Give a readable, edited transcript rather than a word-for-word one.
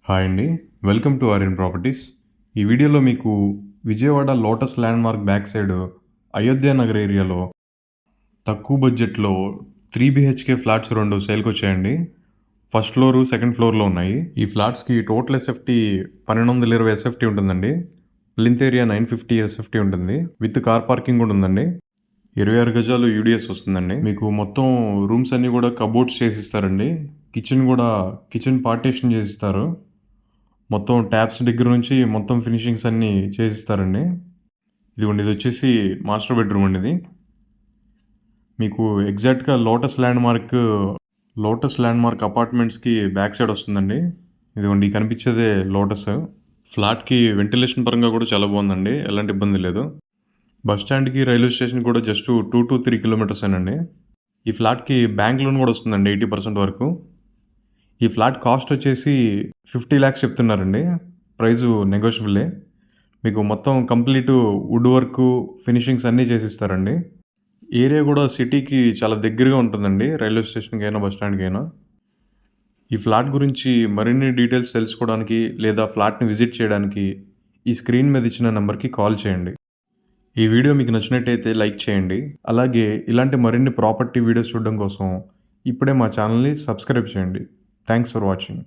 Hi అండి, welcome to Aryan properties. ఈ వీడియోలో మీకు Vijayawada lotus land mark back side Ayodhya Nagar ఏరియాలో తక్కువ బడ్జెట్లో 3 BHK ఫ్లాట్స్ 2 సేల్కి వచ్చాయండి. ఫస్ట్ ఫ్లోరు, సెకండ్ ఫ్లోర్లో ఉన్నాయి. ఈ ఫ్లాట్స్కి టోటల్ ఎస్ఎఫ్టీ 1220 ఎస్ఎఫ్టీ ఉంటుందండి. ప్లింత్ ఏరియా 950 ఎస్ఎఫ్టీ ఉంటుంది. విత్ కార్ పార్కింగ్ కూడా ఉందండి. 26 గజాలు యూడిఎస్ వస్తుందండి. మీకు మొత్తం రూమ్స్ అన్నీ కూడా కబోర్డ్స్ చేసిస్తారండి. కిచెన్ పార్టీషన్ చేసిస్తారు. మొత్తం ట్యాప్స్ దగ్గర నుంచి మొత్తం ఫినిషింగ్స్ అన్నీ చేసిస్తారండి. ఇది వచ్చేసి మాస్టర్ బెడ్రూమ్ అండి. ఇది మీకు ఎగ్జాక్ట్గా లోటస్ ల్యాండ్ మార్క్ అపార్ట్మెంట్స్కి బ్యాక్ సైడ్ వస్తుందండి. ఇదిగోండి కనిపించేదే లోటస్. ఫ్లాట్కి వెంటిలేషన్ పరంగా కూడా చాలా బాగుందండి, ఎలాంటి ఇబ్బంది లేదు. బస్ స్టాండ్కి రైల్వే స్టేషన్ కూడా జస్ట్ 2 to 3 కిలోమీటర్స్ అండి. ఈ ఫ్లాట్కి బ్యాంక్ లోన్ కూడా వస్తుందండి 80% వరకు. ఈ ఫ్లాట్ కాస్ట్ వచ్చేసి 50 lakhs చెప్తున్నారండి. ప్రైజు నెగోషియబులే. మీకు మొత్తం కంప్లీట్ వుడ్ వర్క్ ఫినిషింగ్స్ అన్నీ చేసిస్తారండి. ఏరియా కూడా సిటీకి చాలా దగ్గరగా ఉంటుందండి, రైల్వే స్టేషన్కి అయినా బస్ స్టాండ్కి అయినా. ఈ ఫ్లాట్ గురించి మరిన్ని డీటెయిల్స్ తెలుసుకోవడానికి లేదా ఫ్లాట్ని విజిట్ చేయడానికి ఈ స్క్రీన్ మీద ఇచ్చిన నెంబర్కి కాల్ చేయండి. ఈ వీడియో మీకు నచ్చినట్టయితే లైక్ చేయండి. అలాగే ఇలాంటి మరిన్ని ప్రాపర్టీ వీడియోస్ చూడడం కోసం ఇప్పుడే మా ఛానల్ని సబ్స్క్రైబ్ చేయండి. Thanks for watching.